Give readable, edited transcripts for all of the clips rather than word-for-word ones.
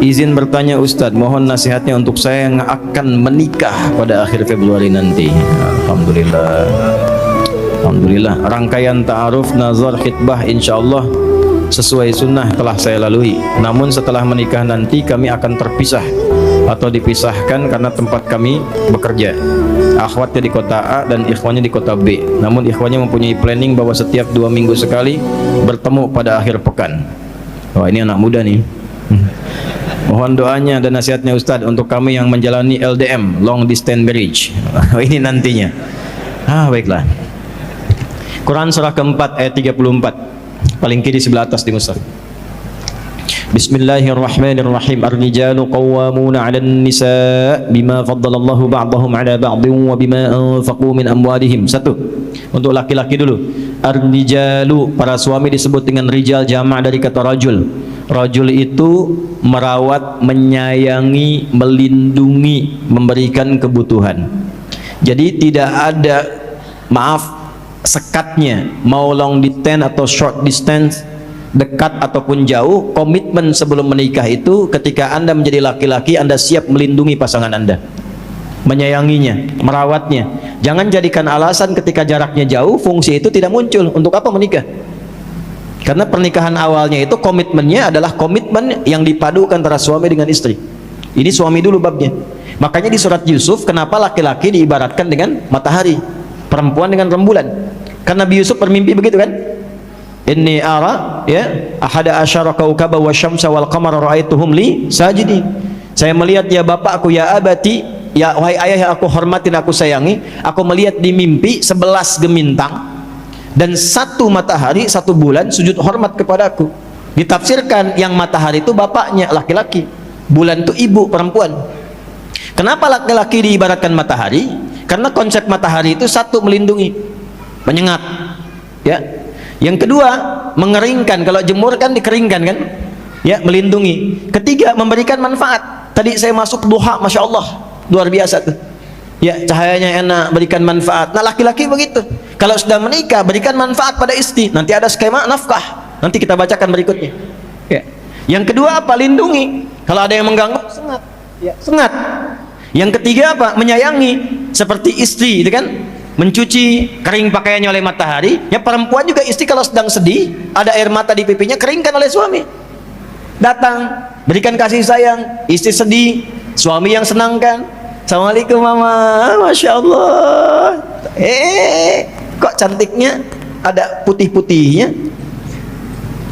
Izin bertanya Ustadz, mohon nasihatnya untuk saya yang akan menikah pada akhir Februari nanti. Alhamdulillah. Alhamdulillah. Rangkaian ta'aruf, nazar, khitbah insyaallah sesuai sunnah telah saya lalui. Namun setelah menikah nanti kami akan terpisah atau dipisahkan karena tempat kami bekerja. Akhwatnya di kota A dan ikhwannya di kota B. Namun ikhwannya mempunyai planning bahwa setiap 2 minggu sekali bertemu pada akhir pekan. Wah, ini anak muda nih. Mohon doanya dan nasihatnya Ustadz untuk kami yang menjalani LDM, long distance marriage. Ini nantinya. Baiklah. Quran surah keempat ayat 34, paling kiri sebelah atas di mushaf. Bismillahirrahmanirrahim. Ar-rijalu qawwamuna 'alan nisa bima faddalallahu ba'dahum 'ala ba'dhin wa bima anfaqu min amwalihim. Satu. Untuk laki-laki dulu. Ar-rijalu, para suami disebut dengan rijal, jamak dari kata rajul. Rajul itu merawat, menyayangi, melindungi, memberikan kebutuhan. Jadi tidak ada, sekatnya, mau long distance atau short distance, dekat ataupun jauh, komitmen sebelum menikah itu ketika Anda menjadi laki-laki, Anda siap melindungi pasangan Anda, menyayanginya, merawatnya. Jangan jadikan alasan ketika jaraknya jauh, fungsi itu tidak muncul. Untuk apa menikah? Karena pernikahan awalnya itu komitmennya adalah komitmen yang dipadukan antara suami dengan istri. Ini suami dulu babnya. Makanya di surat Yusuf, kenapa laki-laki diibaratkan dengan matahari, perempuan dengan rembulan? Karena Nabi Yusuf bermimpi begitu kan? Inni ara ahada asyara kaukaba wasyamsa wal qamara ra'aituhum li sajidin. Saya melihat ya bapakku, ya abati, ya wahai ayah yang aku hormatin, aku sayangi, aku melihat di mimpi 11 gemintang dan 1 matahari, 1 bulan sujud hormat kepadaku. Ditafsirkan yang matahari itu bapaknya, laki-laki, bulan itu ibu, perempuan. Kenapa laki-laki diibaratkan matahari? Karena konsep matahari itu satu, melindungi, menyengat, ya. Yang kedua, mengeringkan. Kalau jemur kan dikeringkan kan, ya, melindungi. Ketiga, memberikan manfaat. Tadi saya masuk duha, masya Allah, luar biasa tuh, ya, cahayanya enak, berikan manfaat. Nah, laki-laki begitu. Kalau sudah menikah, berikan manfaat pada istri. Nanti ada skema nafkah, nanti kita bacakan berikutnya, ya. Yang kedua apa? Lindungi. Kalau ada yang mengganggu, sengat, ya, sengat. Yang ketiga apa? Menyayangi, seperti istri itu kan, mencuci kering pakaiannya oleh matahari. Ya, perempuan juga, istri kalau sedang sedih, ada air mata di pipinya, keringkan oleh suami. Datang, berikan kasih sayang. Istri sedih, suami yang senangkan. Assalamualaikum mama, masya Allah. Kok cantiknya, ada putih-putihnya,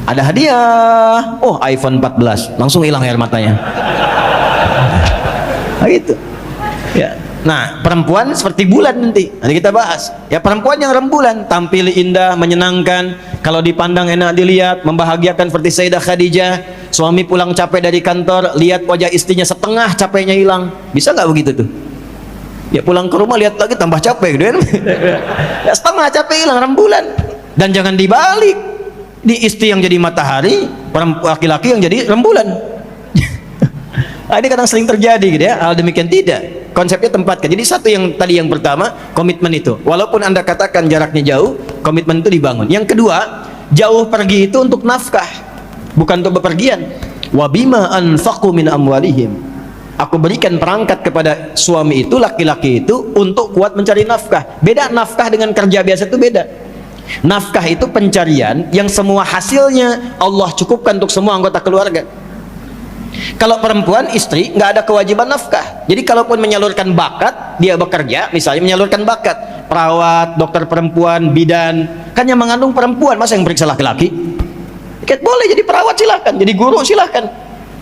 ada hadiah. Oh, iPhone 14, langsung hilang air matanya. Nah, gitu, ya. Nah, perempuan seperti bulan nanti kita bahas. Ya, perempuan yang rembulan, tampil indah, menyenangkan, kalau dipandang enak dilihat, membahagiakan seperti Sayyidah Khadijah. Suami pulang capek dari kantor, lihat wajah istrinya setengah capeknya hilang. Bisa nggak begitu tuh? Ya, pulang ke rumah lihat lagi tambah capek gitu kan. Ya, setengah capek hilang, rembulan. Dan jangan dibalik, di istri yang jadi matahari, laki-laki yang jadi rembulan. Nah, ini kadang sering terjadi gitu ya. Hal demikian tidak. Konsepnya tempatkan. Jadi satu yang tadi, yang pertama, komitmen itu. Walaupun Anda katakan jaraknya jauh, komitmen itu dibangun. Yang kedua, jauh pergi itu untuk nafkah, bukan untuk bepergian. Wa bima anfaqu min amwalihim. Aku berikan perangkat kepada suami itu, laki-laki itu, untuk kuat mencari nafkah. Beda nafkah dengan kerja biasa, itu beda. Nafkah itu pencarian yang semua hasilnya Allah cukupkan untuk semua anggota keluarga. Kalau perempuan, istri, nggak ada kewajiban nafkah. Jadi kalaupun menyalurkan bakat, dia bekerja, misalnya menyalurkan bakat, perawat, dokter perempuan, bidan, kan yang mengandung perempuan, masa yang periksa laki-laki? Boleh jadi perawat, silahkan, jadi guru silahkan,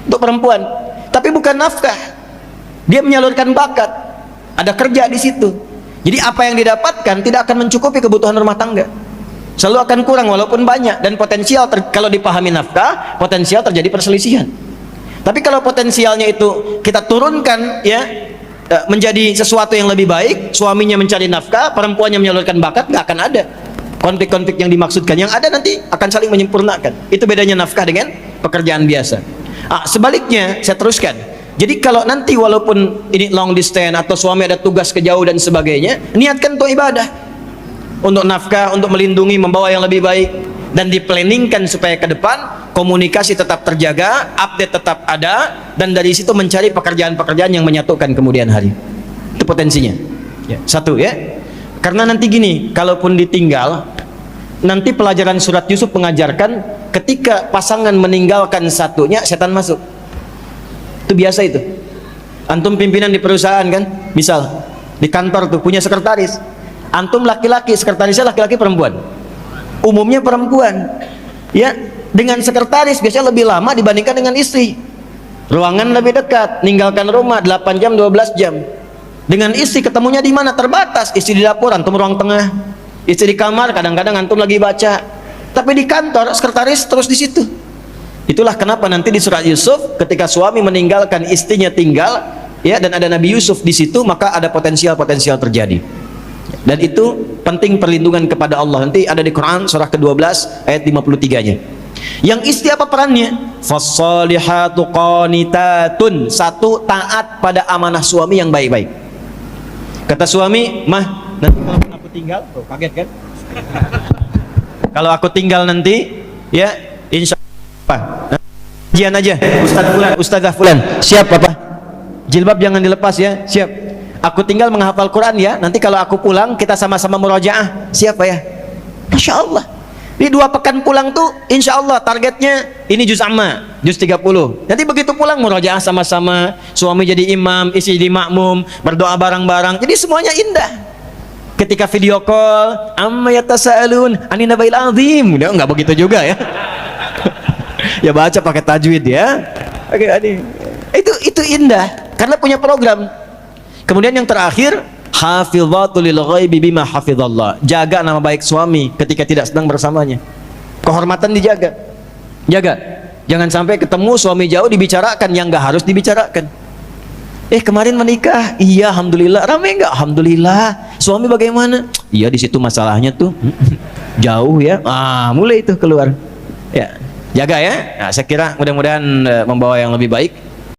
untuk perempuan. Tapi bukan nafkah. Dia menyalurkan bakat, ada kerja di situ. Jadi apa yang didapatkan tidak akan mencukupi kebutuhan rumah tangga, selalu akan kurang walaupun banyak. Dan potensial kalau dipahami nafkah, potensial terjadi perselisihan. Tapi kalau potensialnya itu kita turunkan, ya, menjadi sesuatu yang lebih baik, suaminya mencari nafkah, perempuannya menyalurkan bakat, nggak akan ada konflik-konflik yang dimaksudkan. Yang ada nanti akan saling menyempurnakan. Itu bedanya nafkah dengan pekerjaan biasa. Sebaliknya, saya teruskan. Jadi kalau nanti walaupun ini long distance atau suami ada tugas ke jauh dan sebagainya, niatkan untuk ibadah, untuk nafkah, untuk melindungi, membawa yang lebih baik. dan diplanningkan supaya ke depan komunikasi tetap terjaga, update tetap ada, dan dari situ mencari pekerjaan-pekerjaan yang menyatukan kemudian hari. Itu potensinya. Ya. Satu ya. Karena nanti gini, kalaupun ditinggal, nanti pelajaran surat Yusuf mengajarkan ketika pasangan meninggalkan satunya, setan masuk. Itu biasa itu. Antum pimpinan di perusahaan kan, misal di kantor tuh punya sekretaris. Antum laki-laki, sekretarisnya laki-laki perempuan. Umumnya perempuan. Ya, dengan sekretaris biasanya lebih lama dibandingkan dengan istri. Ruangan lebih dekat, ninggalkan rumah 8 jam 12 jam. Dengan istri ketemunya di mana? Terbatas. Istri di dapur, antum ruang tengah. Istri di kamar, kadang-kadang antum lagi baca. Tapi di kantor sekretaris terus di situ. Itulah kenapa nanti di surat Yusuf ketika suami meninggalkan istrinya tinggal, ya, dan ada Nabi Yusuf di situ, maka ada potensial-potensial terjadi. Dan itu penting perlindungan kepada Allah. Nanti ada di Quran surah ke-12 ayat 53-nya. Yang istri apa perannya? Fassalihatu qanitatun. Satu, taat pada amanah suami yang baik-baik. Kata suami, "Mah, nanti kalau aku tinggal," tuh kaget kan? Kalau aku tinggal nanti, ya, insya Allah ujian aja. Ustaz Fulan, Ustazah Fulan, siap apa? Jilbab jangan dilepas ya, siap. Aku tinggal menghafal Quran ya. Nanti kalau aku pulang kita sama-sama murojaah. Siapa ya? Masya Allah. Di 2 pekan pulang tuh insya Allah targetnya ini juz amma, juz 30. Nanti begitu pulang murojaah sama-sama, suami jadi imam, istri jadi makmum, berdoa bareng-bareng. Jadi semuanya indah. Ketika video call, amma yatasaalun anin nabail azim. Udah enggak begitu juga ya. Ya baca pakai tajwid ya. Oke, itu indah karena punya program. Kemudian yang terakhir, hafizatul lil ghaibi bima hafizallah. Jaga nama baik suami ketika tidak sedang bersamanya. Kehormatan dijaga. Jaga. Jangan sampai ketemu suami jauh dibicarakan yang enggak harus dibicarakan. Kemarin menikah, iya alhamdulillah. Rame enggak? Alhamdulillah. Suami bagaimana? Iya di situ masalahnya tuh. Jauh ya. Mulai itu keluar. Ya. Jaga ya. Nah, saya kira mudah-mudahan membawa yang lebih baik.